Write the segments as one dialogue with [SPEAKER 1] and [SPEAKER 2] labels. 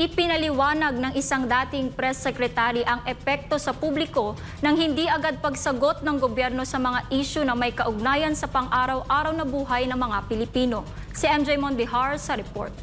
[SPEAKER 1] Ipinaliwanag ng isang dating press secretary ang epekto sa publiko nang hindi agad pagsagot ng gobyerno sa mga isyu na may kaugnayan sa pang-araw-araw na buhay ng mga Pilipino. Si MJ Mondihar sa report.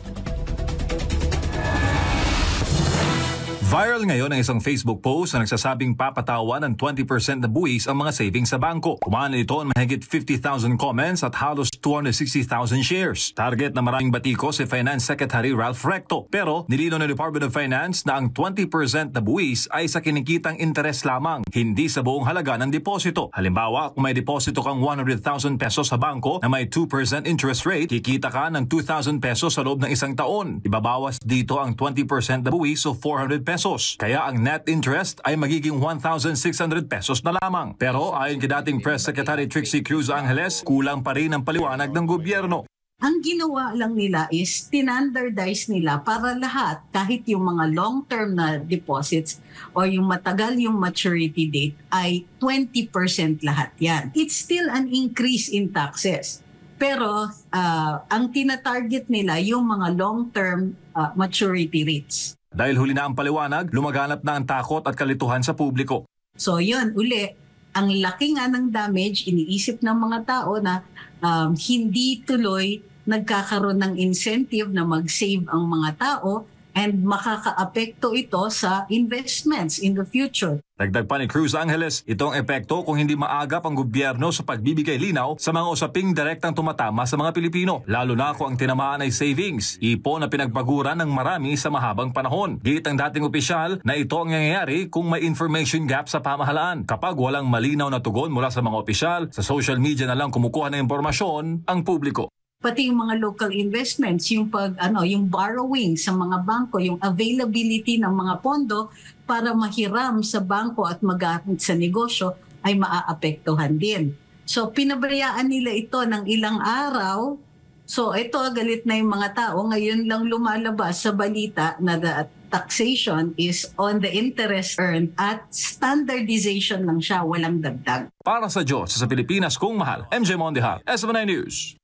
[SPEAKER 2] Viral ngayon ang isang Facebook post na nagsasabing papatawan ng 20% na buwis ang mga savings sa bangko. Kumahan ito ang mahigit 50,000 comments at halos 260,000 shares. Target na maraming batiko si Finance Secretary Ralph Recto. Pero nilinaw ng Department of Finance na ang 20% na buwis ay sa kinikitang interes lamang, hindi sa buong halaga ng deposito. Halimbawa, kung may deposito kang 100,000 pesos sa bangko na may 2% interest rate, kikita ka ng 2,000 pesos sa loob ng isang taon. Ibabawas dito ang 20% na buwis o 400 pesos. Kaya ang net interest ay magiging 1,600 pesos na lamang. Pero ayon kay dating Press Secretary Trixie Cruz Angeles, kulang pa rin ang paliwanag ng gobyerno.
[SPEAKER 3] Ang ginawa lang nila is standardize nila para lahat, kahit yung mga long-term na deposits o yung matagal yung maturity date, ay 20% lahat yan. It's still an increase in taxes. Pero ang tinatarget nila yung mga long-term maturity rates.
[SPEAKER 2] Dahil huli na ang paliwanag, lumaganap na ang takot at kalituhan sa publiko.
[SPEAKER 3] So yun, uli, ang laki nga ng damage, iniisip ng mga tao na hindi tuloy nagkakaroon ng incentive na mag-save ang mga tao and makakaapekto ito sa investments in the future.
[SPEAKER 2] Dagdag pa ni Cruz Angeles, itong epekto kung hindi maagap ang gobyerno sa pagbibigay linaw sa mga usaping direktang tumatama sa mga Pilipino, lalo na kung ang tinamaan ay savings, ipon na pinagpaguran ng marami sa mahabang panahon. Git ang dating opisyal na ito ang nangyayari kung may information gap sa pamahalaan. Kapag walang malinaw na tugon mula sa mga opisyal, sa social media na lang kumukuha ng impormasyon ang publiko.
[SPEAKER 3] Pati yung mga local investments, yung yung borrowing sa mga bangko, yung availability ng mga pondo para mahiram sa bangko at magamit sa negosyo ay maaapektuhan din. So pinabayaan nila ito ng ilang araw. So ito, galit na yung mga tao. Ngayon lang lumalabas sa balita na the taxation is on the interest earned at standardization lang siya, walang dagdag.
[SPEAKER 2] Para sa Diyos sa Pilipinas kong mahal, MJ Mondihar, SMNI News.